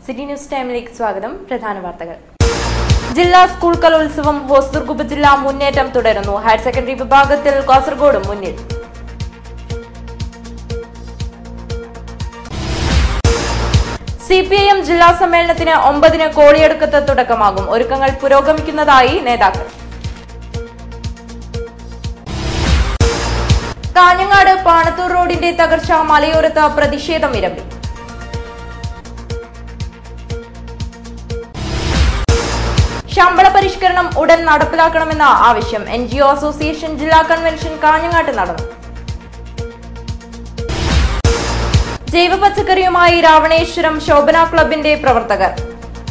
City news ടൈമിലേക്ക് സ്വാഗതം. പ്രധാന വാർത്തകൾ. ജില്ലാ സ്കൂൾ കലോത്സവം ഹോസ്ദുർഗ് ഉപജില്ല മുന്നേറ്റം തുടരുന്നു. ഹയർ സെക്കൻഡറി വിഭാഗത്തിൽ കാസർഗോഡ് മുന്നിൽ. CPIM ജില്ലാ സമ്മേളനത്തിന് 9-ന് കോളിയടുക്കത്ത് തുടക്കമാകും. ഒരുക്കങ്ങൾ പുരോഗമിക്കുന്നതായി നേതാക്കൾ. കാഞ്ഞങ്ങാട് പാണത്തൂർ റോഡിന്റെ തകർച്ച മലയോരത്ത് പ്രതിഷേധം ഇരമ്പി. ശമ്പള പരിഷ്കരണം ഉടൻ നടപ്പിലാക്കണമെന്ന ആവശ്യം. NGO അസോസിയേഷൻ ജില്ലാ കൺവെൻഷൻ കാഞ്ഞങ്ങാട്ട് നടന്നു. ജൈവ പച്ചക്കറിയുമായി രാവണേശ്വരം ശോഭന ക്ലബിന്റെ പ്രവർത്തകർ.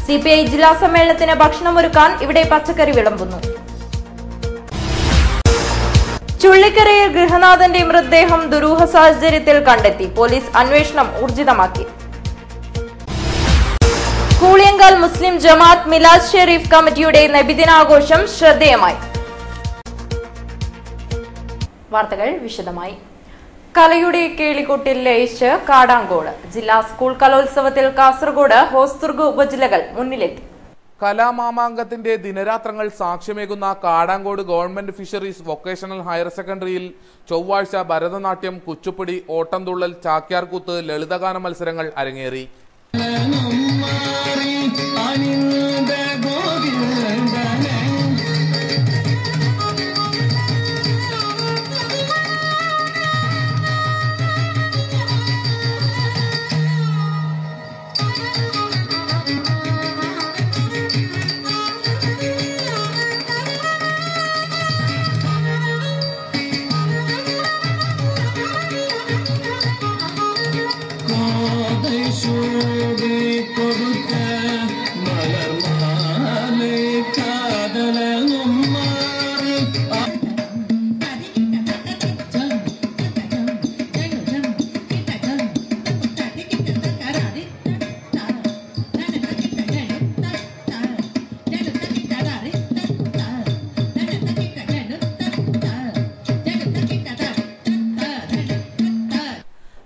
CPI ജില്ലാ സമ്മേളനത്തിന് ഭക്ഷണമൊരുക്കാൻ ഇവിടെ പച്ചക്കറി വിളമ്പുന്നു. ചുള്ളിക്കരയിൽ ഗൃഹനാഥന്റെ മൃതദേഹം ദുരൂഹ സാഹചര്യത്തിൽ കണ്ടെത്തി. പോലീസ് അന്വേഷണം ഊർജിതമാക്കി. കൂളിയങ്കാൽ മുസ്ലിം ജമാഅത്ത് മിലാദ് ഷെരീഫ് കമ്മിറ്റിയുടെ നബിദിനാഘോഷം ശ്രദ്ധേയമായി. വാർത്തകൾ വിശദമായി. കലയുടെ കേളികൊട്ടിൽ ലയിച്ച് കാടാങ്കോട്. ജില്ലാ സ്കൂൾ കലോത്സവത്തിൽ കാസർഗോഡ് ഹോസ്ദുർഗ് ഉപജില്ലകൾ മുന്നിലെത്തി. കലാമാമാങ്കത്തിന്റെ ദിനരാത്രങ്ങൾ സാക്ഷ്യമേകുന്ന Kadangode government fisheries vocational higher സെക്കൻഡറിയിൽ ചൊവ്വാഴ്ച ഭരതനാട്യം, കുച്ചുപ്പിടി, ഓട്ടംതുള്ളൽ, ചാക്യാർകൂത്ത്, ലളിതഗാന മത്സരങ്ങൾ അരങ്ങേറി.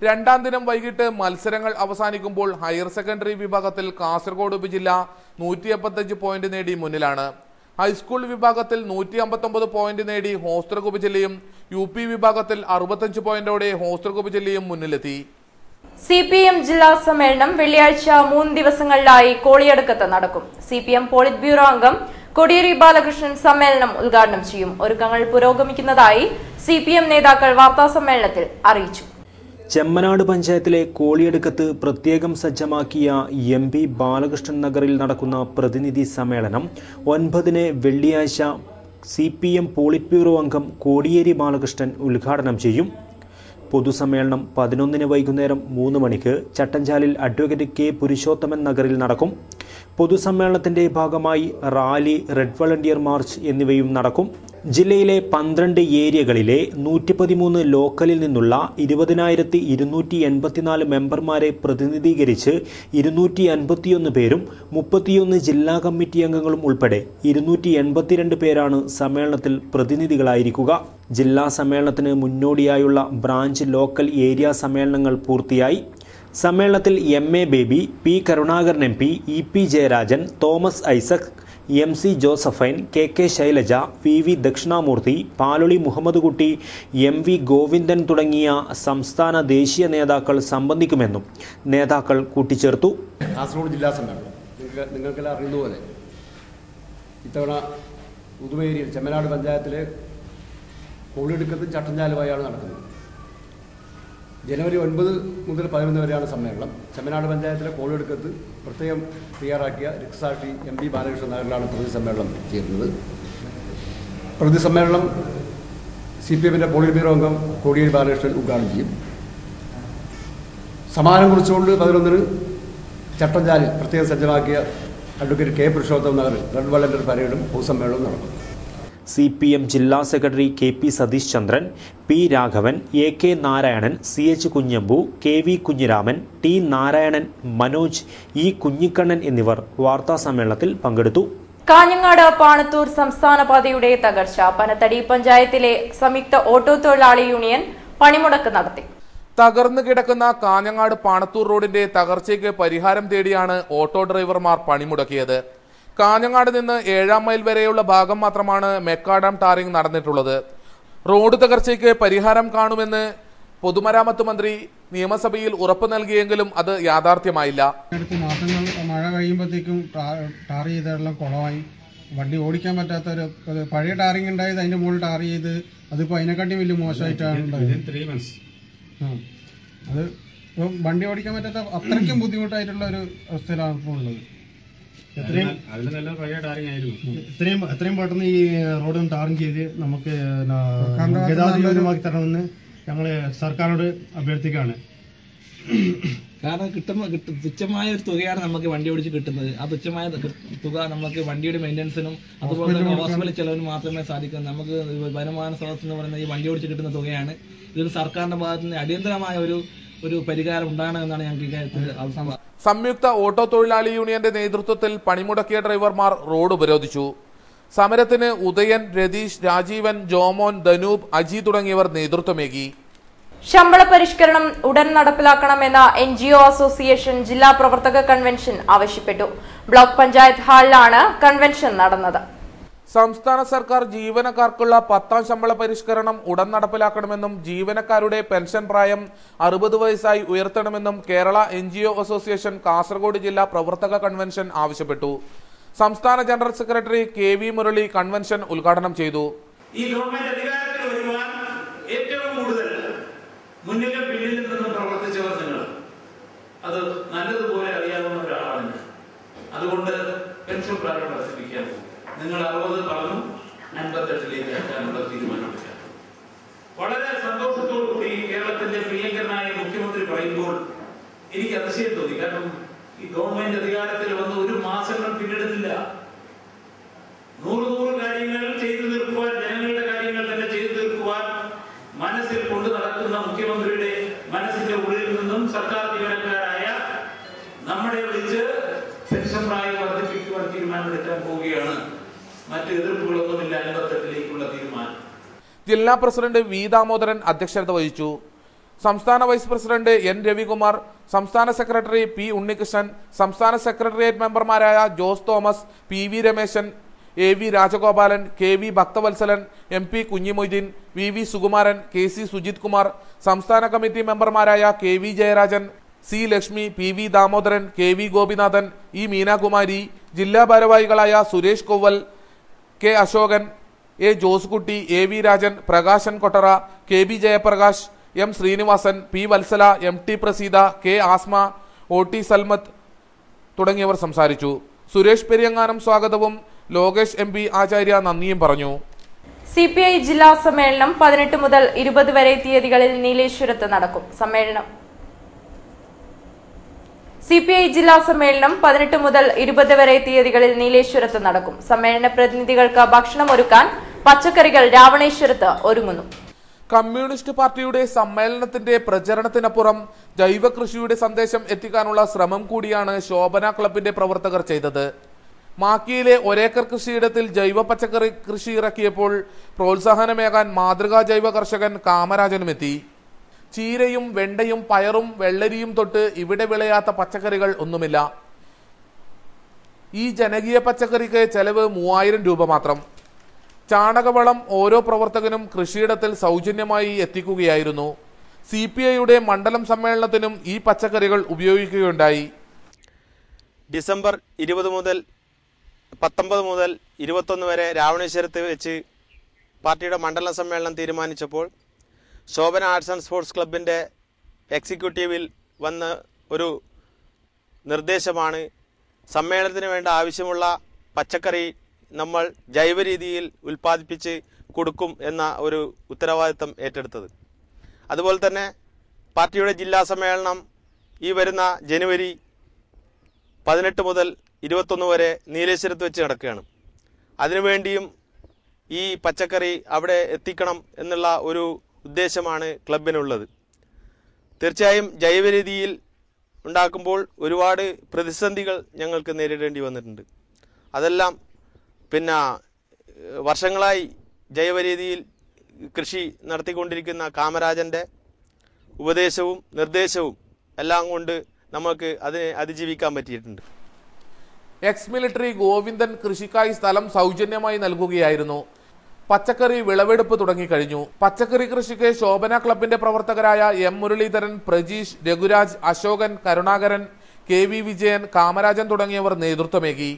രണ്ടാം ദിനം വൈകിട്ട് മത്സരങ്ങൾ അവസാനിക്കുമ്പോൾ ഹയർ സെക്കൻഡറി വിഭാഗത്തിൽ കാസർഗോഡ് ഉപജില്ല 185 പോയിന്റ് നേടി മുന്നിലാണ്. ഹൈസ്കൂൾ വിഭാഗത്തിൽ 159 പോയിന്റ് നേടി ഹോസ്ദുർഗ് ഉപജില്ലയും UP വിഭാഗത്തിൽ 65 പോയിന്റോടെ ഹോസ്ദുർഗ് ഉപജില്ലയും മുന്നിലെത്തി. CPIM ജില്ലാ സമ്മേളനം വെള്ളിയാഴ്ച 3 ദിവസങ്ങളിലായി കോളിയടുക്കത്ത് നടക്കും. CPIM പോളിറ്റ് ബ്യൂറോ അംഗം കോടിയേരി ബാലകൃഷ്ണൻ സമ്മേളനം ഉദ്ഘാടനം ചെയ്യും. ഒരുക്കങ്ങൾ പുരോഗമിക്കുന്നതായി CPIM നേതാക്കൾ വാർത്താസമ്മേളനത്തിൽ അറിയിച്ചു. ചെമ്മനാട് പഞ്ചായത്തിലെ കോളിയടുക്കത്ത് പ്രത്യേകം സജ്ജമാക്കിയ MP ബാലകൃഷ്ണൻ നഗറിൽ നടക്കുന്ന പ്രതിനിധി സമ്മേളനം 9-ന് വെള്ളിയാഴ്ച CPIM പോളിറ്റ് ബ്യൂറോ അംഗം കോടിയേരി ബാലകൃഷ്ണൻ ഉദ്ഘാടനം ചെയ്യും. പൊതുസമ്മേളനം 11-ന് വൈകുന്നേരം 3 മണിക്ക് ചട്ടഞ്ചാലിൽ അഡ്വക്കേറ്റ് K പുരുഷോത്തമൻ നഗറിൽ നടക്കും. പൊതുസമ്മേളനത്തിന്റെ ഭാഗമായി റാലി, റെഡ് വളണ്ടിയർ മാർച്ച് എന്നിവയും നടക്കും. ജില്ലയിലെ 12 ഏരിയകളിലെ 113 ലോക്കലിൽ നിന്നുള്ള 20,284 മെമ്പർമാരെ പ്രതിനിധീകരിച്ച് 251 പേരും 31 ജില്ലാ കമ്മിറ്റി അംഗങ്ങളും ഉൾപ്പെടെ 282 പേരാണ് സമ്മേളനത്തിൽ പ്രതിനിധികളായിരിക്കുക. ജില്ലാ സമ്മേളനത്തിന് മുന്നോടിയായുള്ള ബ്രാഞ്ച്, ലോക്കൽ, ഏരിയ സമ്മേളനങ്ങൾ പൂർത്തിയായി. സമ്മേളനത്തിൽ MA Baby, P Karunakaran MP, EP Jayarajan, Thomas Isaac, MC Josephine, KK Shailaja, VV Dakshinamoorthy, Paloli Muhammad Kutty, MV Govindan തുടങ്ങിയ സംസ്ഥാന ദേശീയ നേതാക്കൾ സംബന്ധിക്കുമെന്നും നേതാക്കൾ കൂട്ടിച്ചേർത്തു. കാസർഗോഡ് ജില്ലാ സമ്മേളനം നിങ്ങൾക്കെല്ലാം അറിയുന്നതുപോലെ ഇത്തവണ ഉദുമേരിയിൽ ചെമ്മനാട് പഞ്ചായത്തിലെ കോളിയടുക്കത്തും ചട്ടഞ്ചാലുമായാണ് നടക്കുന്നത്. ജനുവരി 9 മുതൽ 11 വരെയാണ് സമ്മേളനം. ചെമ്മനാട് പഞ്ചായത്തിലെ കോളിയടുക്കത്ത് പ്രത്യേകം തയ്യാറാക്കിയ രക്തസാക്ഷി MP ബാലകൃഷ്ണൻ നഗറിലാണ് പ്രതി സമ്മേളനം ചേരുന്നത്. പ്രതി സമ്മേളനം CPIMന്റെ പോളിറ്റ് ബ്യൂറോ അംഗം കോടിയേരി ബാലകൃഷ്ണൻ ഉദ്ഘാടനം ചെയ്യും. സമാധാനം കുറിച്ചുകൊണ്ട് 11-ന് ചട്ടഞ്ചാലിൽ പ്രത്യേകം സജ്ജമാക്കിയ അഡ്വക്കേറ്റ് K പുരുഷോത്തമൻ നഗറിൽ റെഡ് വളണ്ടിയർ പരേഡും പൊതുസമ്മേളനവും നടക്കും. CPM ജില്ലാ secretary KP Satheesh Chandran, P Raghavan, AK Narayanan, CH Kunhambu, KV Kunhiraman, T Narayanan, Manoj, E Kunhikannan എന്നിവർ വാർത്താ സമ്മേളനത്തിൽ പങ്കെടുത്തു. കാഞ്ഞങ്ങാട് പാണത്തൂർ സംസ്ഥാന പാതയുടെ തകർച്ച. പനത്തടി പഞ്ചായത്തിലെ സംയുക്ത ഓട്ടോ തൊഴിലാളി യൂണിയൻ പണിമുടക്ക് നടത്തി. തകർന്നു കിടക്കുന്ന കാഞ്ഞങ്ങാട് പാണത്തൂർ റോഡിന്റെ തകർച്ചയ്ക്ക് പരിഹാരം തേടിയാണ് ഓട്ടോ ഡ്രൈവർമാർ പണിമുടക്കിയത്. കാഞ്ഞങ്ങാട് നിന്ന് 7-ാം മൈൽ വരെയുള്ള ഭാഗം മാത്രമാണ് മെക്കാഡാം ടാറിംഗ് നടന്നിട്ടുള്ളത്. റോഡ് തകർച്ചയ്ക്ക് പരിഹാരം കാണുമെന്ന് പൊതുമരാമത്ത് മന്ത്രി നിയമസഭയിൽ ഉറപ്പ് നൽകിയെങ്കിലും അത് യാഥാർത്ഥ്യമായില്ല. അടുത്ത മാസങ്ങൾ മഴ കഴിയുമ്പോഴത്തേക്കും ടാർ ചെയ്തെല്ലാം കുളമായി, വണ്ടി ഓടിക്കാൻ പറ്റാത്ത ഒരു പഴയ ടാറിങ് ഉണ്ടായത് അതിന്റെ മുകളിൽ ടാർ ചെയ്ത് അതിപ്പോ അതിനെക്കാട്ടി വലിയ മോശമായിട്ടാണ് ഉണ്ടായത്. അത് ഇപ്പം വണ്ടി ഓടിക്കാൻ പറ്റാത്ത അത്രയ്ക്കും ബുദ്ധിമുട്ടായിട്ടുള്ള ഒരു അവസ്ഥയിലാണ് ഇപ്പോൾ ഉള്ളത്. എത്രയും പെട്ടെന്ന് ഈ റോഡ് ടാറിങ് ചെയ്ത് നമുക്ക് ഗതാഗതമാക്കി തരണമെന്ന് ഞങ്ങള് സർക്കാരിനോട് അഭ്യർത്ഥിക്കുകയാണ്. കാരണം തുച്ഛമായ ഒരു തുകയാണ് നമുക്ക് വണ്ടി ഓടിച്ച് കിട്ടുന്നത്. ആ തുച്ഛമായ തുക നമുക്ക് വണ്ടിയുടെ മെയിൻ്റനൻസിനും അതുപോലെ തന്നെ ഹോസ്പിറ്റൽ ചെലവിനും മാത്രമേ സാധിക്കൂ. നമുക്ക് വരുമാന സ്രോതസ് എന്ന് പറയുന്നത് ഈ വണ്ടി ഓടിച്ച് കിട്ടുന്ന തുകയാണ്. ഇതൊരു സർക്കാരിന്റെ ഭാഗത്ത് നിന്ന് അടിയന്തരമായ ഒരു പരിഹാരം ഉണ്ടാകണമെന്നാണ് ഞങ്ങൾക്ക് ഇക്കാര്യത്തിൽ ആവശ്യം. സംയുക്ത ഓട്ടോ തൊഴിലാളി യൂണിയന്റെ നേതൃത്വത്തിൽ പണിമുടക്കിയ ഡ്രൈവർമാർ റോഡ് ഉപരോധിച്ചു. സമരത്തിന് ഉദയൻ, രതീഷ്, രാജീവൻ, ജോമോൻ, ധനൂപ്, അജി തുടങ്ങിയവർ നേതൃത്വമേകി. ശമ്പള പരിഷ്കരണം ഉടൻ നടപ്പിലാക്കണമെന്ന NGO അസോസിയേഷൻ ജില്ലാ പ്രവർത്തക കൺവെൻഷൻ ആവശ്യപ്പെട്ടു. ബ്ലോക്ക് പഞ്ചായത്ത് ഹാളിലാണ് കൺവെൻഷൻ നടന്നത്. സംസ്ഥാന സർക്കാർ ജീവനക്കാർക്കുള്ള 10ാം ശമ്പള പരിഷ്കരണം ഉടൻ നടപ്പിലാക്കണമെന്നും ജീവനക്കാരുടെ പെൻഷൻ പ്രായം 60 വയസ്സായി ഉയർത്തണമെന്നും കേരള NGO അസോസിയേഷൻ കാസർഗോഡ് ജില്ലാ പ്രവർത്തക കൺവെൻഷൻ ആവശ്യപ്പെട്ടു. സംസ്ഥാന general secretary KV Murali convention ഉദ്ഘാടനം ചെയ്തു. ഈ ഗവൺമെന്റ് അധികാരത്തിൽ വരുവാൻ ഏറ്റവും കൂടുതൽ മുന്നിലും പിന്നിലും നിന്നും പ്രവർത്തിച്ചവർ നിങ്ങൾ അത് നല്ലതുപോലെ അറിയാവുന്ന ഒരാളാണ്. അതുകൊണ്ട് പെൻഷൻ പ്രായം വർദ്ധിപ്പിക്കാൻ നിങ്ങൾ 60 പറഞ്ഞു 58ലേക്ക് ആക്കാനുള്ള തീരുമാനമെടുക്കുക. വളരെ സന്തോഷത്തോടു കൂടി കേരളത്തിന്റെ പ്രിയങ്കരനായ മുഖ്യമന്ത്രി പറയുമ്പോൾ എനിക്ക് അതിശയം തോന്നി. കാരണം ഈ ഗവൺമെന്റ് അധികാരത്തിൽ വന്ന് ഒരു മാസങ്ങൾ പിന്നിടുന്നില്ല. 100 കാര്യങ്ങൾ ചെയ്തു തീർക്കുവാൻ, ജനങ്ങളുടെ കാര്യങ്ങൾ തന്നെ ചെയ്തു തീർക്കുവാൻ മനസ്സിൽ കൊണ്ടു നടക്കുന്ന മുഖ്യമന്ത്രിയുടെ മനസ്സിന്റെ ഉള്ളിൽ നിന്നും സർക്കാർ ജീവനക്കാരായ നമ്മളെ വിളിച്ച് പെൻഷൻ പ്രായം വർദ്ധിപ്പിക്കുവാൻ തീരുമാനമെടുക്കാൻ പോവുകയാണ്. മറ്റ് എതിർപ്പുകളൊന്നുമില്ല. 58ലേക്കുള്ള തീരുമാനം. ജില്ലാ പ്രസിഡന്റ് V ദാമോദരൻ അധ്യക്ഷത വഹിച്ചു. സംസ്ഥാന വൈസ് പ്രസിഡന്റ് N രവികുമാർ, സംസ്ഥാന സെക്രട്ടറി P ഉണ്ണികൃഷ്ണൻ, സംസ്ഥാന സെക്രട്ടേറിയറ്റ് മെമ്പർമാരായ Jose Thomas, PV Rameshan, AV Rajagopalan, KV Bhakthavatsalan, MP Kunhimoideen, VV Sukumaran, KC Sujith Kumar, സംസ്ഥാന കമ്മിറ്റി മെമ്പർമാരായ KV Jayarajan, C Lakshmi, PV Damodaran, KV Gopinathan, E Meenakumari, ജില്ലാ ഭാരവാഹികളായ Suresh Kovval, K Ashokan, A Joskutty, AV Rajan, Prakashan Kottara, KB Jayaprakash, M Srinivasan, P Vatsala, MT Praseetha, K Asma, OT Salmath തുടങ്ങിയവർ സംസാരിച്ചു. സുരേഷ് പെരിയങ്ങാനം സ്വാഗതവും ലോകേഷ് MP ആചാര്യ നന്ദിയും പറഞ്ഞു. CPI ജില്ലാ സമ്മേളനം 18 മുതൽ 20 വരെ തീയതികളിൽ നീലേശ്വരത്ത് നടക്കും. CPI ജില്ലാ സമ്മേളനം 18 മുതൽ 20 വരെ തീയതികളിൽ നീലേശ്വരത്ത് നടക്കും. സമ്മേളന പ്രതിനിധികൾക്ക് ഭക്ഷണം ഒരുക്കാൻ പച്ചക്കറികൾ രാവണേശ്വരത്ത് ഒരുങ്ങുന്നു. കമ്മ്യൂണിസ്റ്റ് പാർട്ടിയുടെ സമ്മേളനത്തിന്റെ പ്രചരണത്തിനപ്പുറം ജൈവ കൃഷിയുടെ സന്ദേശം എത്തിക്കാനുള്ള ശ്രമം കൂടിയാണ് ശോഭന ക്ലബിന്റെ പ്രവർത്തകർ ചെയ്തത്. മാക്കിയിലെ ഒരേക്കർ കൃഷിയിടത്തിൽ ജൈവ പച്ചക്കറി കൃഷി ഇറക്കിയപ്പോൾ പ്രോത്സാഹനമേകാൻ മാതൃകാ ജൈവ കർഷകൻ കാമരാജനുമെത്തി. ചീരയും വെണ്ടയും പയറും വെള്ളരിയും തൊട്ട് ഇവിടെ വിളയാത്ത പച്ചക്കറികൾ ഒന്നുമില്ല. ഈ ജനകീയ പച്ചക്കറിക്ക് ചെലവ് 3000 രൂപ മാത്രം. ചാണകവളം ഓരോ പ്രവർത്തകനും കൃഷിയിടത്തിൽ സൗജന്യമായി എത്തിക്കുകയായിരുന്നു. CPIയുടെ മണ്ഡലം സമ്മേളനത്തിനും ഈ പച്ചക്കറികൾ ഉപയോഗിക്കുകയുണ്ടായി. ഡിസംബർ 20 മുതൽ 19 മുതൽ 21 വരെ രാവണേശ്വരത്ത് വെച്ച് പാർട്ടിയുടെ മണ്ഡലം സമ്മേളനം തീരുമാനിച്ചപ്പോൾ ശോഭന ആർട്സ് ആൻഡ് സ്പോർട്സ് ക്ലബിൻ്റെ എക്സിക്യൂട്ടീവിൽ വന്ന ഒരു നിർദ്ദേശമാണ് സമ്മേളനത്തിന് വേണ്ട ആവശ്യമുള്ള പച്ചക്കറി നമ്മൾ ജൈവ രീതിയിൽ ഉൽപ്പാദിപ്പിച്ച് കൊടുക്കും എന്ന ഒരു ഉത്തരവാദിത്തം ഏറ്റെടുത്തത്. അതുപോലെ തന്നെ പാർട്ടിയുടെ ജില്ലാ സമ്മേളനം ഈ വരുന്ന ജനുവരി 18 മുതൽ 21 വരെ നീലേശ്വരത്ത് വെച്ച് നടക്കുകയാണ്. അതിനുവേണ്ടിയും ഈ പച്ചക്കറി അവിടെ എത്തിക്കണം എന്നുള്ള ഒരു ഉദ്ദേശമാണ് ക്ലബിനുള്ളത്. തീർച്ചയായും ജൈവ രീതിയിൽ ഉണ്ടാക്കുമ്പോൾ ഒരുപാട് പ്രതിസന്ധികൾ ഞങ്ങൾക്ക് നേരിടേണ്ടി വന്നിട്ടുണ്ട്. അതെല്ലാം വർഷങ്ങളായി ജൈവ രീതിയിൽ കൃഷി നടത്തിക്കൊണ്ടിരിക്കുന്ന കാമരാജൻ്റെ ഉപദേശവും നിർദ്ദേശവും എല്ലാം കൊണ്ട് നമുക്ക് അതിനെ അതിജീവിക്കാൻ പറ്റിയിട്ടുണ്ട്. എക്സ് മിലിറ്ററി ഗോവിന്ദൻ കൃഷിക്കായി സ്ഥലം സൗജന്യമായി നൽകുകയായിരുന്നു. പച്ചക്കറി വിളവെടുപ്പ് തുടങ്ങിക്കഴിഞ്ഞു. പച്ചക്കറി കൃഷിക്ക് ശോഭന ക്ലബിന്റെ പ്രവർത്തകരായ എം മുരളീധരൻ, പ്രജീഷ്, രഘുരാജ്, അശോകൻ, കരുണാകരൻ, KV വിജയൻ, കാമരാജൻ തുടങ്ങിയവർ നേതൃത്വമേകി.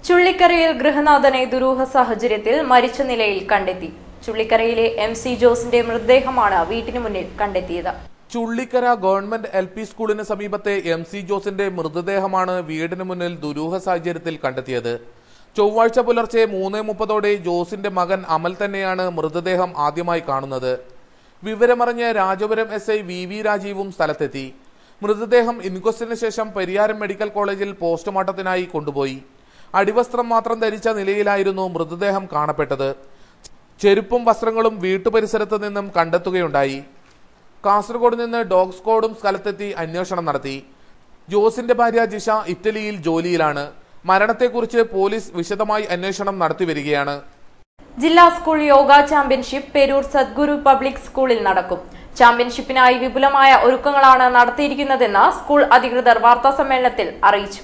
ചുള്ളിക്കരയിൽ ഗൃഹനാഥനെ ദുരൂഹ സാഹചര്യത്തിൽ മരിച്ച നിലയിൽ കണ്ടെത്തി. ചുള്ളിക്കരയിലെ MC ജോസിന്റെ മൃതദേഹമാണ് വീട്ടിന് മുന്നിൽ കണ്ടെത്തിയത്. ചുള്ളിക്കര ഗവൺമെന്റ് LP സ്കൂളിന് സമീപത്തെ MC ജോസിന്റെ മൃതദേഹമാണ് വീടിന് മുന്നിൽ ദുരൂഹ സാഹചര്യത്തിൽ കണ്ടെത്തിയത്. ചൊവ്വാഴ്ച പുലർച്ചെ 3:30 ജോസിന്റെ മകൻ അമൽ തന്നെയാണ് മൃതദേഹം ആദ്യമായി കാണുന്നത്. വിവരമറിഞ്ഞ് രാജപുരം SI VV രാജീവും സ്ഥലത്തെത്തി. മൃതദേഹം ഇൻക്വസ്റ്റിന് ശേഷം പരിയാരം മെഡിക്കൽ കോളേജിൽ പോസ്റ്റ്മോർട്ടത്തിനായി കൊണ്ടുപോയി. അടിവസ്ത്രം മാത്രം ധരിച്ച നിലയിലായിരുന്നു മൃതദേഹം കാണപ്പെട്ടത്. ചെരുപ്പും വസ്ത്രങ്ങളും വീട്ടുപരിസരത്ത് നിന്നും കണ്ടെത്തുകയുണ്ടായി. കാസർഗോഡ് നിന്ന് ഡോഗ് സ്ക്വാഡും സ്ഥലത്തെത്തി അന്വേഷണം നടത്തി. ജോസിന്റെ ഭാര്യ ജിഷ ഇറ്റലിയിൽ ജോലിയിലാണ്. മരണത്തെക്കുറിച്ച് പോലീസ് വിശദമായി അന്വേഷണം നടത്തിവരികയാണ്. ജില്ലാ school yoga championship Peroor Sadguru public സ്കൂളിൽ നടക്കും. ചാമ്പ്യൻഷിപ്പിനായി വിപുലമായ ഒരുക്കങ്ങളാണ് നടത്തിയിരിക്കുന്നതെന്ന് സ്കൂൾ അധികൃതർ വാർത്താസമ്മേളനത്തിൽ അറിയിച്ചു.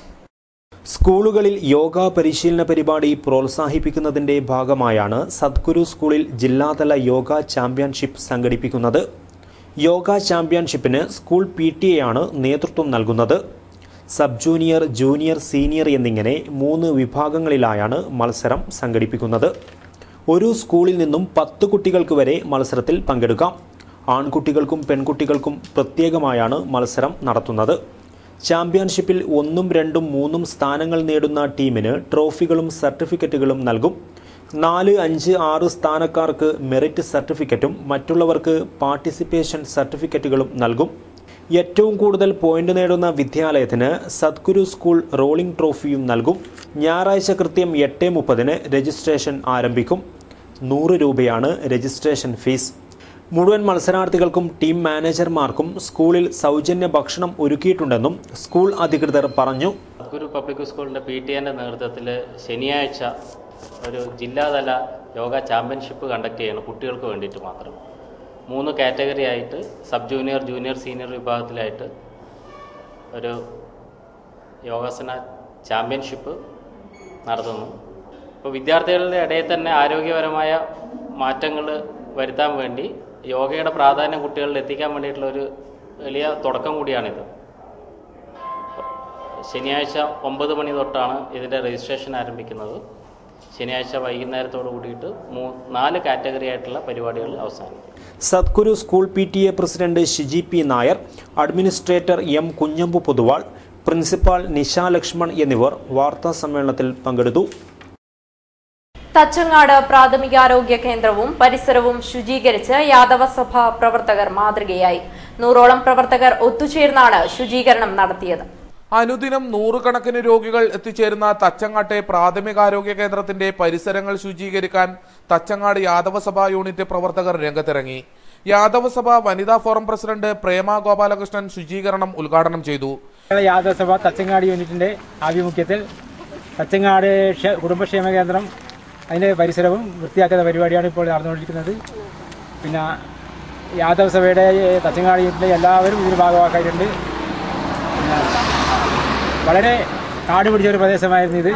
സ്കൂളുകളിൽ യോഗ പരിശീലന പരിപാടി പ്രോത്സാഹിപ്പിക്കുന്നതിന്റെ ഭാഗമായാണ് സദ്ഗുരു സ്കൂളിൽ ജില്ലാതല യോഗ ചാമ്പ്യൻഷിപ്പ് സംഘടിപ്പിക്കുന്നത്. യോഗ ചാമ്പ്യൻഷിപ്പിന് സ്കൂൾ PTA ആണ് നേതൃത്വം നൽകുന്നത്. സബ് ജൂനിയർ, ജൂനിയർ, സീനിയർ എന്നിങ്ങനെ 3 വിഭാഗങ്ങളിലായാണ് മത്സരം സംഘടിപ്പിക്കുന്നത്. ഒരു സ്കൂളിൽ നിന്നും 10 കുട്ടികൾക്ക് വരെ മത്സരത്തിൽ പങ്കെടുക്കാം. ആൺകുട്ടികൾക്കും പെൺകുട്ടികൾക്കും പ്രത്യേകമായാണ് മത്സരം നടത്തുന്നത്. ചാമ്പ്യൻഷിപ്പിൽ 1, 2, 3 സ്ഥാനങ്ങൾ നേടുന്ന ടീമിന് ട്രോഫികളും സർട്ടിഫിക്കറ്റുകളും നൽകും. 4, 5, 6 സ്ഥാനക്കാർക്ക് മെറിറ്റ് സർട്ടിഫിക്കറ്റും മറ്റുള്ളവർക്ക് പാർട്ടിസിപ്പേഷൻ സർട്ടിഫിക്കറ്റുകളും നൽകും. ഏറ്റവും കൂടുതൽ പോയിന്റ് നേടുന്ന വിദ്യാലയത്തിന് സദ്ഗുരു സ്കൂൾ റോളിംഗ് ട്രോഫിയും നൽകും. ഞായറാഴ്ച കൃത്യം 8:30 രജിസ്ട്രേഷൻ ആരംഭിക്കും. 100 രൂപയാണ് രജിസ്ട്രേഷൻ ഫീസ്. മുഴുവൻ മത്സരാർത്ഥികൾക്കും ടീം മാനേജർമാർക്കും സ്കൂളിൽ സൗജന്യ ഭക്ഷണം ഒരുക്കിയിട്ടുണ്ടെന്നും സ്കൂൾ അധികൃതർ പറഞ്ഞു. സദ്ഗുരു പബ്ലിക് സ്കൂളിൻ്റെ PTA നേതൃത്വത്തിൽ ശനിയാഴ്ച ഒരു ജില്ലാതല യോഗ ചാമ്പ്യൻഷിപ്പ് കണ്ടക്ട് ചെയ്യണം, കുട്ടികൾക്ക് വേണ്ടിയിട്ട് മാത്രം. 3 കാറ്റഗറി ആയിട്ട് സബ് ജൂനിയർ, ജൂനിയർ, സീനിയർ വിഭാഗത്തിലായിട്ട് ഒരു യോഗാസന ചാമ്പ്യൻഷിപ്പ് നടത്തുന്നു. അപ്പോൾ വിദ്യാർത്ഥികളുടെ ഇടയിൽ തന്നെ ആരോഗ്യപരമായ മാറ്റങ്ങൾ വരുത്താൻ വേണ്ടി യോഗയുടെ പ്രാധാന്യം കുട്ടികളിൽ എത്തിക്കാൻ വേണ്ടിയിട്ടുള്ള ഒരു വലിയ തുടക്കം കൂടിയാണിത്. ശനിയാഴ്ച 9 മണി തൊട്ടാണ് ഇതിൻ്റെ രജിസ്ട്രേഷൻ ആരംഭിക്കുന്നത്. ശനിയാഴ്ച വൈകുന്നേരത്തോട് കൂടിയിട്ട് 4 കാറ്റഗറി ആയിട്ടുള്ള പരിപാടികൾ അവസാനിക്കും. Sadguru school PTA president Shiji P. Nair, administrator M. Kunhambu Poduval, principal Nisha Lakshman എന്നിവർ വാർത്താ സമ്മേളനത്തിൽ പങ്കെടുത്തു. തച്ചങ്ങാട് പ്രാഥമികാരോഗ്യ കേന്ദ്രവും പരിസരവും ശുചീകരിച്ച് യാദവ സഭ പ്രവർത്തകർ മാതൃകയായി. 100ഓളം പ്രവർത്തകർ ഒത്തുചേർന്നാണ് ശുചീകരണം നടത്തിയത്. അനുദിനം 100 കണക്കിന് രോഗികൾ എത്തിച്ചേരുന്ന തച്ചങ്ങാട്ടെ പ്രാഥമികാരോഗ്യ കേന്ദ്രത്തിന്റെ പരിസരങ്ങൾ ശുചീകരിക്കാൻ തച്ചങ്ങാട് യാദവസഭ യൂണിറ്റ് പ്രവർത്തകർ രംഗത്തിറങ്ങി. യാദവസഭ വനിതാ ഫോറം പ്രസിഡന്റ് പ്രേമ ഗോപാലകൃഷ്ണൻ ശുചീകരണം ഉദ്ഘാടനം ചെയ്തു. യാദവസഭ തച്ചങ്ങാട് യൂണിറ്റിന്റെ ആഭിമുഖ്യത്തിൽ തച്ചങ്ങാട് കുടുംബക്ഷേമ കേന്ദ്രം അതിന്റെ പരിസരവും വൃത്തിയാക്കുന്ന പരിപാടിയാണ് ഇപ്പോൾ നടന്നുകൊണ്ടിരിക്കുന്നത്. പിന്നെ യാദവസഭയുടെ തച്ചങ്ങാട് യൂണിറ്റിലെ എല്ലാവരും ഇതിന് ഭാഗമാക്കാറുണ്ട്. വളരെ കാട് പിടിച്ച ഒരു പ്രദേശമായിരുന്നു ഇത്.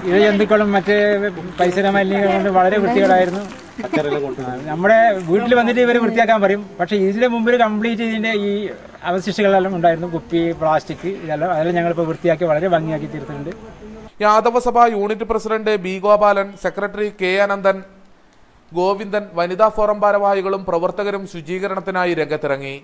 ഇഴജന്തുക്കളും മറ്റ് പരിസര മലിനീകരണം കൊണ്ട് വളരെ വൃത്തികേടായിരുന്നു. നമ്മുടെ വീട്ടിൽ വന്നിട്ട് ഇവർ വൃത്തിയാക്കാൻ പറയും, പക്ഷേ ഇതിന് മുമ്പിൽ കംപ്ലീറ്റ് ഇതിന്റെ ഈ അവശിഷ്ടങ്ങളെല്ലാം ഉണ്ടായിരുന്നു. കുപ്പി, പ്ലാസ്റ്റിക്, അതെല്ലാം ഞങ്ങളിപ്പോൾ വൃത്തിയാക്കി വളരെ ഭംഗിയാക്കി തീർത്തിട്ടുണ്ട്. Yadavasabha unit president B. Gopalan, secretary K. Ananthan, Govindan, വനിതാ ഫോറം ഭാരവാഹികളും പ്രവർത്തകരും ശുചീകരണത്തിനായി രംഗത്തിറങ്ങി.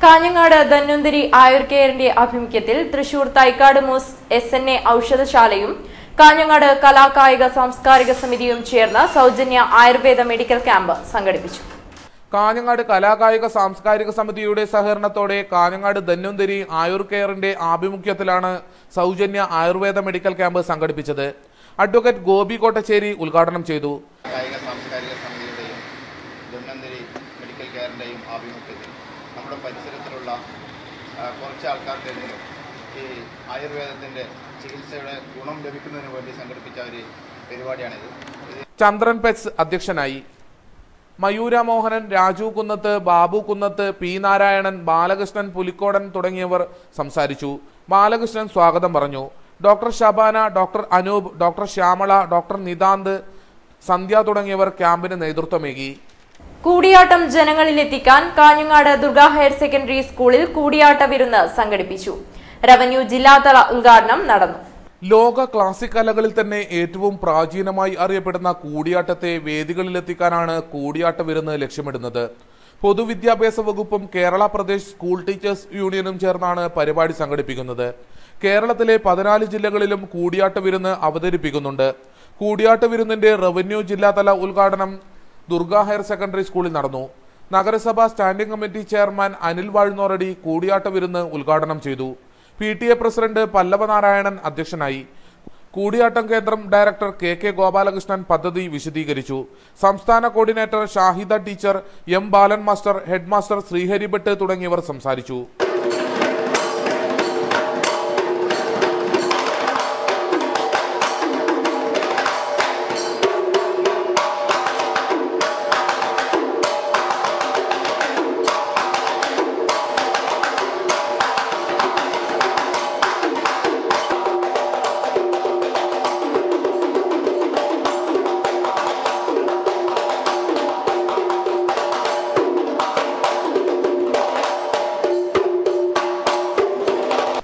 കാഞ്ഞങ്ങാട് ധന്വന്തരി ആയുർ കെയറിന്റെ ആഭിമുഖ്യത്തിൽ തൃശൂർ തൈക്കാട് മൂസ് SNA ഔഷധശാലയും കാഞ്ഞങ്ങാട് കലാകായിക സാംസ്കാരിക സമിതിയും ചേർന്ന് സൗജന്യ ആയുർവേദ മെഡിക്കൽ ക്യാമ്പ് സംഘടിപ്പിച്ചു. കാഞ്ഞങ്ങാട് കലാകായിക സാംസ്കാരിക സമിതിയുടെ സഹകരണത്തോടെ കാഞ്ഞങ്ങാട് ധന്വന്തരി ആയുർ കെയറിന്റെ ആഭിമുഖ്യത്തിലാണ് സൗജന്യ ആയുർവേദ മെഡിക്കൽ ക്യാമ്പ് സംഘടിപ്പിച്ചത്. അഡ്വക്കേറ്റ് ഗോപി കോട്ടച്ചേരി ഉദ്ഘാടനം ചെയ്തു. കായിക സാംസ്കാരിക സമിതിയുടെയും ധന്വന്തരി മെഡിക്കൽ കെയറിന്റെയും ആഭിമുഖ്യത്തിൽ നമ്മുടെ പരിസരത്തിലുള്ള കുറച്ച് ആൾക്കാർക്കെങ്കിലും ഈ ആയുർവേദത്തിന്റെ ചികിത്സയുടെ ഗുണം ലഭിക്കുന്നതിന് വേണ്ടി സംഘടിപ്പിച്ച ഒരു പരിപാടിയാണിത്. ചന്ദ്രൻ പെറ്റ്സ് അധ്യക്ഷനായി. മയൂര മോഹനൻ, രാജു കുന്നത്ത്, ബാബു കുന്നത്ത്, പി നാരായണൻ, ബാലകൃഷ്ണൻ പുലിക്കോടൻ തുടങ്ങിയവർ സംസാരിച്ചു. ബാലകൃഷ്ണൻ സ്വാഗതം പറഞ്ഞു. Doctor Shabana, doctor Anoop, doctor Shyamala, doctor Nithanth, Sandhya തുടങ്ങിയവർ ക്യാമ്പിന് നേതൃത്വമേകി. കൂടിയാട്ടം ജനങ്ങളിലെത്തിക്കാൻ കാഞ്ഞങ്ങാട് ദുർഗ ഹയർ സെക്കൻഡറി സ്കൂളിൽ കൂടിയാട്ട വിരുന്ന് സംഘടിപ്പിച്ചു. റവന്യൂ ജില്ലാതല ഉദ്ഘാടനം നടന്നു. ലോക ക്ലാസിക് കലകളിൽ തന്നെ ഏറ്റവും പ്രാചീനമായി അറിയപ്പെടുന്ന കൂടിയാട്ടത്തെ വേദികളിലെത്തിക്കാനാണ് കൂടിയാട്ട വിരുന്ന് ലക്ഷ്യമിടുന്നത്. പൊതുവിദ്യാഭ്യാസ വകുപ്പും കേരള പ്രദേശ് സ്കൂൾ ടീച്ചേഴ്സ് യൂണിയനും ചേർന്നാണ് പരിപാടി സംഘടിപ്പിക്കുന്നത്. കേരളത്തിലെ 14 ജില്ലകളിലും കൂടിയാട്ട വിരുന്ന് അവതരിപ്പിക്കുന്നുണ്ട്. കൂടിയാട്ട വിരുന്നിന്റെ റവന്യൂ ജില്ലാതല ഉദ്ഘാടനം ദുർഗ ഹയർ സെക്കൻഡറി സ്കൂളിൽ നടന്നു. നഗരസഭാ standing committee chairman Anil Vazhunnoradi കൂടിയാട്ട വിരുന്ന് ഉദ്ഘാടനം ചെയ്തു. PTA പ്രസിഡന്റ് പല്ലവ നാരായണൻ അധ്യക്ഷനായി. കൂടിയാട്ടം കേന്ദ്രം ഡയറക്ടർ KK ഗോപാലകൃഷ്ണൻ പദ്ധതി വിശദീകരിച്ചു. സംസ്ഥാന coordinator Shahida teacher, M Balan master, head master Srihari Bhat തുടങ്ങിയവർ സംസാരിച്ചു.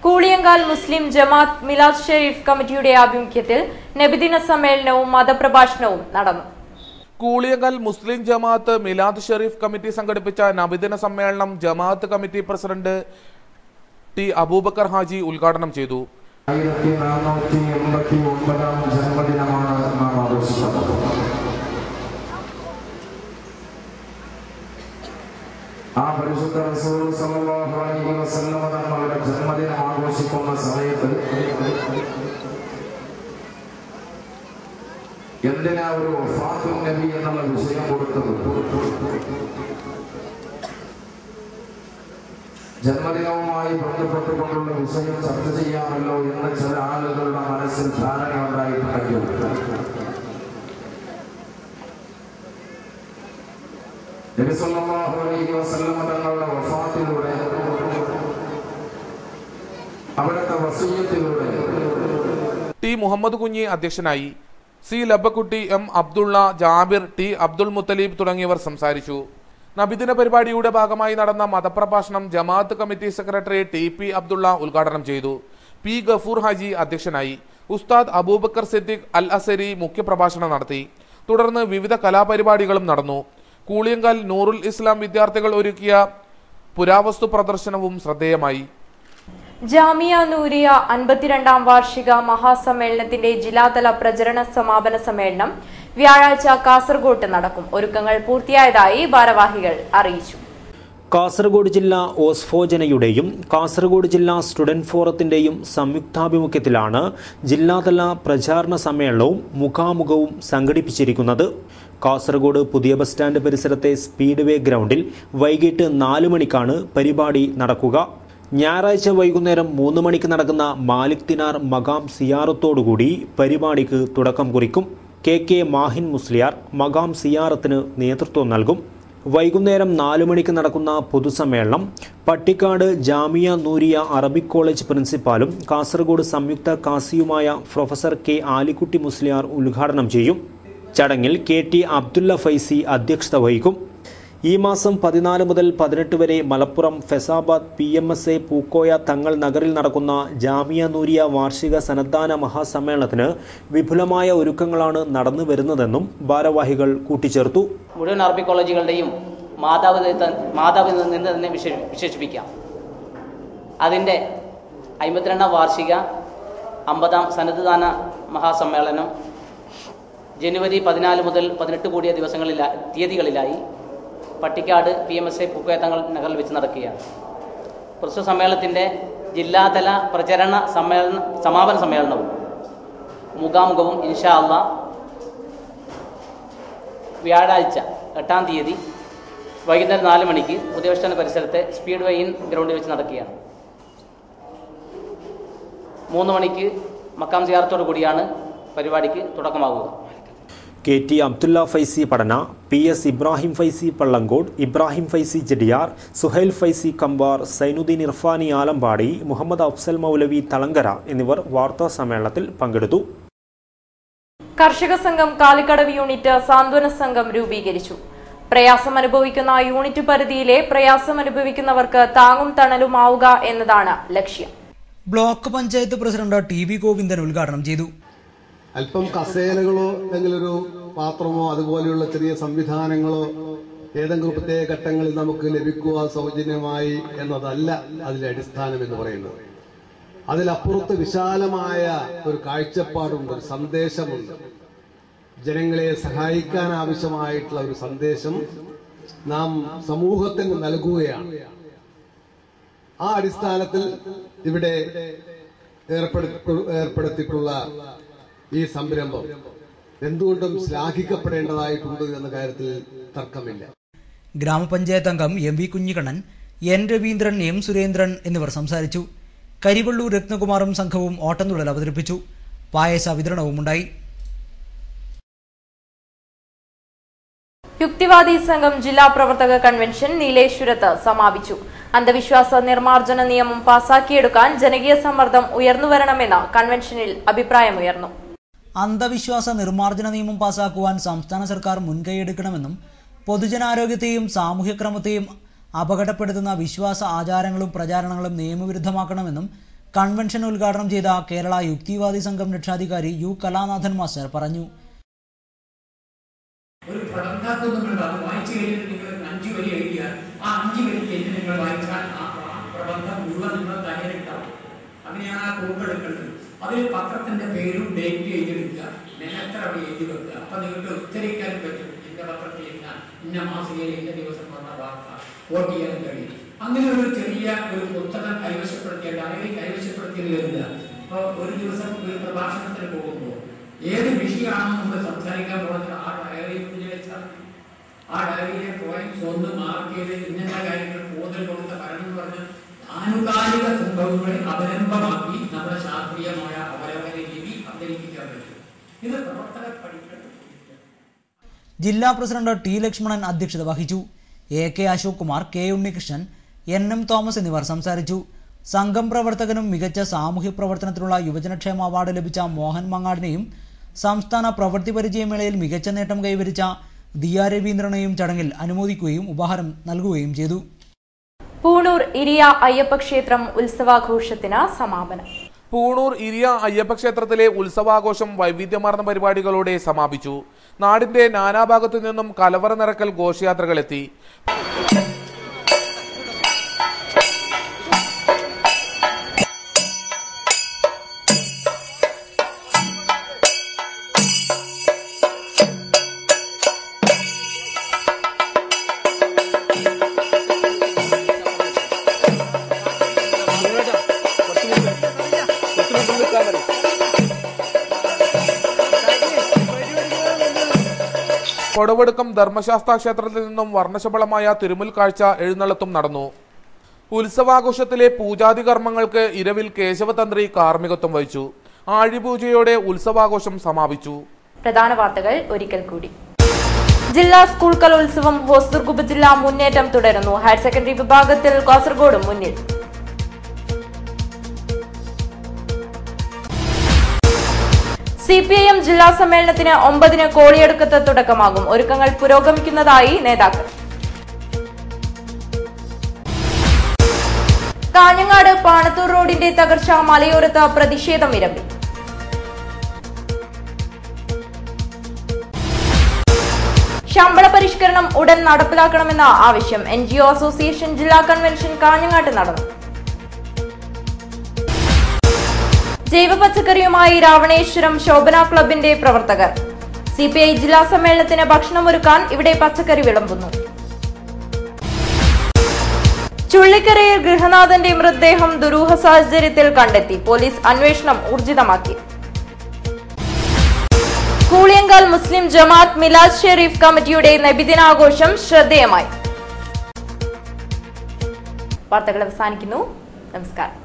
കൂളിയങ്കാൽ മുസ്ലിം ജമാഅത്ത് മിലാദ് ഷെരീഫ് കമ്മിറ്റിയുടെ ആഭിമുഖ്യത്തിൽ നബിദിന സമ്മേളനവും മതപ്രഭാഷണവും നടന്നു. കൂളിയങ്കാൽ മുസ്ലിം ജമാഅത്ത് മിലാദ് ഷെരീഫ് കമ്മിറ്റി സംഘടിപ്പിച്ച നബിദിന സമ്മേളനം Jamaath committee president T Aboobacker Haji ഉദ്ഘാടനം ചെയ്തു. 1489 ജന്മദിനമാണ് നാം ആഘോഷിക്കുന്നത്. ആ പരിശുദ്ധ റസൂൽ സല്ലല്ലാഹു അലൈഹി വസല്ലം തങ്ങളുടെ ജന്മദിനം ആഘോഷിക്കുന്ന സമയത്ത് എന്തിനാ ഒരു വഫാത്തുൻ നബി എന്നുള്ള വിഷയം കൊടുത്തത്? ജന്മദിനവുമായി ബന്ധപ്പെട്ടുകൊണ്ടുള്ള വിഷയം ചർച്ച ചെയ്യാമല്ലോ എന്ന് ചില ആളുകളുടെ മനസ്സിൽ ധാരണ ഉണ്ടായിട്ടുണ്ടെങ്കിൽ നബി സല്ലല്ലാഹു അലൈഹി വസല്ലം തങ്ങളുടെ വഫാത്തിലൂടെ, അവിടുത്തെ വസിയ്യത്തിലൂടെ ടി മുഹമ്മദ് കുഞ്ഞി അധ്യക്ഷനായി. C Labakkutty, M Abdulla, Jabir, T Abdul Muthalib തുടങ്ങിയവർ സംസാരിച്ചു. നബിദിന പരിപാടിയുടെ ഭാഗമായി നടന്ന മതപ്രഭാഷണം Jamaath committee secretary TP Abdulla ഉദ്ഘാടനം ചെയ്തു. P ഗഫൂർ ഹാജി അധ്യക്ഷനായി. ഉസ്താദ് അബൂബക്കർ സിദ്ദീഖ് അൽ അസരി മുഖ്യപ്രഭാഷണം നടത്തി. തുടർന്ന് വിവിധ കലാപരിപാടികളും നടന്നു. കൂളിയങ്കാൽ നൂറുൽ ഇസ്ലാം വിദ്യാർത്ഥികൾ ഒരുക്കിയ പുരാവസ്തു പ്രദർശനവും ശ്രദ്ധേയമായി. ജാമിയ നൂരിയ 52ാം വാർഷിക മഹാസമ്മേളനത്തിന്റെ ജില്ലാതല പ്രചരണ സമാപന സമ്മേളനം വ്യാഴാഴ്ച കാസർഗോഡ് നടക്കും. ഒരുക്കങ്ങൾ പൂർത്തിയായതായി ഭാരവാഹികൾ അറിയിച്ചു. കാസർഗോഡ് ജില്ലാ ഓസ്ഫോജനയുടെയും കാസർഗോഡ് ജില്ലാ സ്റ്റുഡന്റ് ഫോറത്തിന്റെയും സംയുക്താഭിമുഖ്യത്തിലാണ് ജില്ലാതല പ്രചാരണ സമ്മേളനവും മുഖാമുഖവും സംഘടിപ്പിച്ചിരിക്കുന്നത്. കാസർഗോഡ് പുതിയ ബസ് സ്റ്റാൻഡ് പരിസരത്തെ സ്പീഡ് വേ ഗ്രൗണ്ടിൽ വൈകിട്ട് 4 മണിക്കാണ് പരിപാടി നടക്കുക. ഞായറാഴ്ച വൈകുന്നേരം 3 മണിക്ക് നടക്കുന്ന മാലിക് ദിനാർ മകാം സിയാറത്തോടുകൂടി പരിപാടിക്ക് തുടക്കം കുറിക്കും. KK മാഹിൻ മുസ്ലിയാർ മകാം സിയാറത്തിന് നേതൃത്വം നൽകും. വൈകുന്നേരം 4 മണിക്ക് നടക്കുന്ന പൊതുസമ്മേളനം പട്ടിക്കാട് ജാമിയ നൂരിയ അറബിക് കോളേജ് പ്രിൻസിപ്പാലും കാസർഗോഡ് സംയുക്ത കാസിയുമായ പ്രൊഫസർ K ആലിക്കുട്ടി മുസ്ലിയാർ ഉദ്ഘാടനം ചെയ്യും. ചടങ്ങിൽ KT അബ്ദുള്ള ഫൈസി അധ്യക്ഷത വഹിക്കും. ഈ മാസം 14 മുതൽ 18 വരെ മലപ്പുറം ഫെസാബാദ് PMSA പൂക്കോയ തങ്ങൾ നഗറിൽ നടക്കുന്ന ജാമിയ നൂരിയ വാർഷിക സന്നദ്ധാന മഹാസമ്മേളനത്തിന് വിപുലമായ ഒരുക്കങ്ങളാണ് നടന്നു വരുന്നതെന്നും ഭാരവാഹികൾ കൂട്ടിച്ചേർത്തു. മുഴുവൻ അറബിക് കോളേജുകളുടെയും മാതാവിൽ നിന്ന് തന്നെ വിശേഷിപ്പിക്കാം. അതിൻ്റെ 52ാം വാർഷിക 50ാം സന്നദ്ധാന മഹാസമ്മേളനം ജനുവരി 14 മുതൽ 18 കൂടിയ തീയതികളിലായി പട്ടിക്കാട് PMSA പൂക്കോയ തങ്ങൾ നഗറിൽ വെച്ച് നടക്കുകയാണ്. പ്രസ്തുത സമ്മേളനത്തിൻ്റെ ജില്ലാതല പ്രചരണ സമാപന സമ്മേളനവും മുഖാമുഖവും ഇൻഷാ അല്ലാഹ് വ്യാഴാഴ്ച 8-ാം തീയതി വൈകുന്നേരം 4 മണിക്ക് പുതിയ ബസ് സ്റ്റാൻഡ് പരിസരത്തെ സ്പീഡ് വേ ഗ്രൗണ്ടിൽ വെച്ച് നടക്കുകയാണ്. 3 മണിക്ക് മക്കാം സിയാറത്തോടു കൂടിയാണ് പരിപാടിക്ക് തുടക്കമാവുക. KT അബ്ദുല്ല ഫൈസി പടന, PS ഇബ്രാഹിം ഫൈസി പള്ളങ്കോട്, ഇബ്രാഹിം ഫൈസി ജഡിയാർ, സുഹൈൽ ഫൈസി കമ്പാർ, സൈനുദ്ദീൻ ഇർഫാനി ആലമ്പാടി, മുഹമ്മദ് അഫ്സൽ മൗലവി തളങ്കര എന്നിവർ വാർത്താ സമ്മേളനത്തിൽ പങ്കെടുത്തു. കർഷക സംഘം കാലിക്കടവ് യൂണിറ്റ് സാന്ത്വന സംഘം രൂപീകരിച്ചു. പ്രയാസം അനുഭവിക്കുന്ന യൂണിറ്റ് പരിധിയിലെ പ്രയാസം അനുഭവിക്കുന്നവർക്ക് താങ്ങും തണലുമാവുക എന്നതാണ് ലക്ഷ്യം. Block panchayat president TV Govindan ഉദ്ഘാടനം ചെയ്തു. അല്പം കസേരകളോ അല്ലെങ്കിൽ ഒരു പാത്രമോ അതുപോലെയുള്ള ചെറിയ സംവിധാനങ്ങളോ ഏതെങ്കിലും പ്രത്യേക ഘട്ടങ്ങളിൽ നമുക്ക് ലഭിക്കുക സൗജന്യമായി എന്നതല്ല അതിലെ അടിസ്ഥാനം എന്ന് പറയുന്നത്. അതിലപ്പുറത്ത് വിശാലമായ ഒരു കാഴ്ചപ്പാടുണ്ട്, ഒരു സന്ദേശമുണ്ട്. ജനങ്ങളെ സഹായിക്കാൻ ആവശ്യമായിട്ടുള്ള ഒരു സന്ദേശം നാം സമൂഹത്തിന് നൽകുകയാണ്. ആ അടിസ്ഥാനത്തിൽ ഇവിടെ ഏർപ്പെടുത്തിയിട്ടുള്ള ഈ സംരംഭം എന്തുകൊണ്ടും ശ്ലാഘിക്കപ്പെടേണ്ടതായിട്ടുണ്ട് എന്ന കാര്യത്തിൽ തർക്കമില്ല. ഗ്രാമപഞ്ചായത്ത് അംഗം MV Kunhikannan, N Raveendran, M Surendran എന്നിവർ സംസാരിച്ചു. കരിവള്ളൂർ രത്നകുമാറും സംഘവും ഓട്ടംതുള്ളൽ അവതരിപ്പിച്ചു. പായസ വിതരണവും ഉണ്ടായി. യുക്തിവാദി സംഘം ജില്ലാ പ്രവർത്തക കൺവെൻഷൻ നീലേശ്വരത്ത് സമാപിച്ചു. അന്ധവിശ്വാസ നിർമ്മാർജ്ജന നിയമം പാസാക്കിയെടുക്കാൻ ജനകീയ സമ്മർദ്ദം ഉയർന്നുവരണമെന്ന് കൺവെൻഷനിൽ അഭിപ്രായമുയർന്നു. അന്ധവിശ്വാസ നിർമ്മാർജ്ജന നിയമം പാസാക്കുവാൻ സംസ്ഥാന സർക്കാർ മുൻകൈയെടുക്കണമെന്നും പൊതുജനാരോഗ്യത്തെയും സാമൂഹ്യക്രമത്തെയും അപകടപ്പെടുത്തുന്ന വിശ്വാസ ആചാരങ്ങളും പ്രചാരണങ്ങളും നിയമവിരുദ്ധമാക്കണമെന്നും കൺവെൻഷൻ ഉദ്ഘാടനം ചെയ്ത കേരള യുക്തിവാദി സംഘം രക്ഷാധികാരി U കലാനാഥൻ മാസ്റ്റർ പറഞ്ഞു. ഒരു പ്രബന്ധമൊന്നും അത് വായിച്ചു കഴിഞ്ഞിട്ട് നിങ്ങൾ 5 വരി എഴുതിയാൽ ആ 5 വരി കഴിഞ്ഞ് നിങ്ങൾ വായിച്ചാൽ ആ പ്രബന്ധം മുഴുവൻ നിങ്ങൾ തയ്യാറെടുത്താവും. അങ്ങനെയാണ് ആ കുറിപ്പെടുക്കേണ്ടത്. അതിൽ പത്രത്തിന്റെ പേരും ഡേറ്റ് എഴുതിയെടുക്കുക, നേരത്തെ അവിടെ എഴുതി വെക്കുക. അപ്പൊ നിങ്ങൾക്ക് ഉത്തരിക്കാൻ പറ്റും. ഇന്ന പത്രത്തിൽ ഇന്ന മാസികയിൽ ഇന്ന ദിവസം വന്ന വാർത്ത വോട്ട് ചെയ്യാൻ കഴിയും. അങ്ങനെ ഒരു ചെറിയ ഒരു പുസ്തകം കൈവശപ്പെടുത്തിയ ഡയറി കൈവശപ്പെടുത്തിയത് കരുതുക. അപ്പൊ ഒരു ദിവസം ഒരു പ്രഭാഷണത്തിന് പോകുമ്പോൾ ഏത് വിഷയമാണോ നമ്മൾ സംസാരിക്കാൻ പോകുന്നത് ആ ഡയറി വെച്ചാൽ ആ ഡയറിയിലെ പോയിന്റ്സ് ഒന്ന് മാർക്ക് ചെയ്ത് ഇന്ന കാര്യങ്ങൾ കൂടുതൽ കൊടുത്ത കാരണം എന്ന് പറഞ്ഞാൽ ആനുകാലിക സംഭവങ്ങളെ അവലംബമാക്കി നമ്മുടെ ശാസ്ത്രീയമായ അവലോകന രീതി അവതരിപ്പിക്കാൻ പറ്റും. ഇത് പ്രവർത്തകർ പഠിക്കണം. ജില്ലാ പ്രസിഡന്റ് T ലക്ഷ്മണൻ അധ്യക്ഷത വഹിച്ചു. AK Ashok Kumar, K Unnikrishnan, NM Thomas എന്നിവർ സംസാരിച്ചു. സംഘം പ്രവർത്തകനും മികച്ച സാമൂഹ്യ പ്രവർത്തനത്തിനുള്ള യുവജനക്ഷേമ അവാർഡ് ലഭിച്ച മോഹൻ മങ്ങാടിനെയും സംസ്ഥാന പ്രവൃത്തി പരിചയമേളയിൽ മികച്ച നേട്ടം കൈവരിച്ച ദിയ രവീന്ദ്രനെയും ചടങ്ങിൽ അനുമോദിക്കുകയും ഉപഹാരം നൽകുകയും ചെയ്തു. പൂണൂർ ഇരിയ അയ്യപ്പ ക്ഷേത്രം ഉത്സവാഘോഷത്തിന് സമാപനം. പൂണൂർ ഇരിയ അയ്യപ്പ ക്ഷേത്രത്തിലെ ഉത്സവാഘോഷം വൈവിധ്യമാർന്ന പരിപാടികളോടെ സമാപിച്ചു. നാടിന്റെ നാനാഭാഗത്തു നിന്നും കലവറ നിറക്കൽ ഘോഷയാത്രകളെത്തി. കൊടവടുക്കം ധർമ്മശാസ്ത്ര ക്ഷേത്രത്തിൽ നിന്നും വർണ്ണശബളമായ തിരുമുൽ കാഴ്ച എഴുന്നള്ളത്തും നടന്നു. ഉത്സവാഘോഷത്തിലെ പൂജാതി കർമ്മങ്ങൾക്ക് ഇരവിൽ കേശവതന്ത്രി കാർമ്മികത്വം വഹിച്ചു. ആഴിപൂജയോടെ ഉത്സവാഘോഷം സമാപിച്ചു. പ്രധാന വാർത്തകൾ ഒരിക്കൽ കൂടി. ജില്ലാ സ്കൂൾ കലോത്സവം ഹോസ്ദുർഗ് ഉപജില്ല മുന്നേറ്റം തുടരുന്നു. ഹയർ സെക്കൻഡറി വിഭാഗത്തിൽ കാസർഗോഡ് മുന്നിൽ. CPIM ജില്ലാ സമ്മേളനത്തിന് 9-ന് കോളിയടുക്കത്ത് തുടക്കമാകും. ഒരുക്കങ്ങൾ പുരോഗമിക്കുന്നതായി നേതാക്കൾ. കാഞ്ഞങ്ങാട് പാണത്തൂർ റോഡിന്റെ തകർച്ച മലയോരത്ത് പ്രതിഷേധം ഇരമ്പി. ശമ്പള പരിഷ്കരണം ഉടൻ നടപ്പിലാക്കണമെന്ന ആവശ്യം. NGO അസോസിയേഷൻ ജില്ലാ കൺവെൻഷൻ കാഞ്ഞങ്ങാട്ട് നടന്നു. ജൈവ പച്ചക്കറിയുമായി രാവണേശ്വരം ശോഭന ക്ലബിന്റെ പ്രവർത്തകർ. CPI ജില്ലാ സമ്മേളനത്തിന് ഭക്ഷണമൊരുക്കാൻ ഇവിടെ പച്ചക്കറി വിളമ്പുന്നു. ചുള്ളിക്കരയിൽ ഗൃഹനാഥന്റെ മൃതദേഹം ദുരൂഹ സാഹചര്യത്തിൽ കണ്ടെത്തി. പോലീസ് അന്വേഷണം ഊർജിതമാക്കി. കൂളിയങ്കാൽ മുസ്ലിം ജമാഅത്ത് മിലാദ് ഷെരീഫ് കമ്മിറ്റിയുടെ നബിദിനാഘോഷം ശ്രദ്ധേയമായി. വാർത്തകൾ അവസാനിക്കുന്നു. നമസ്കാരം.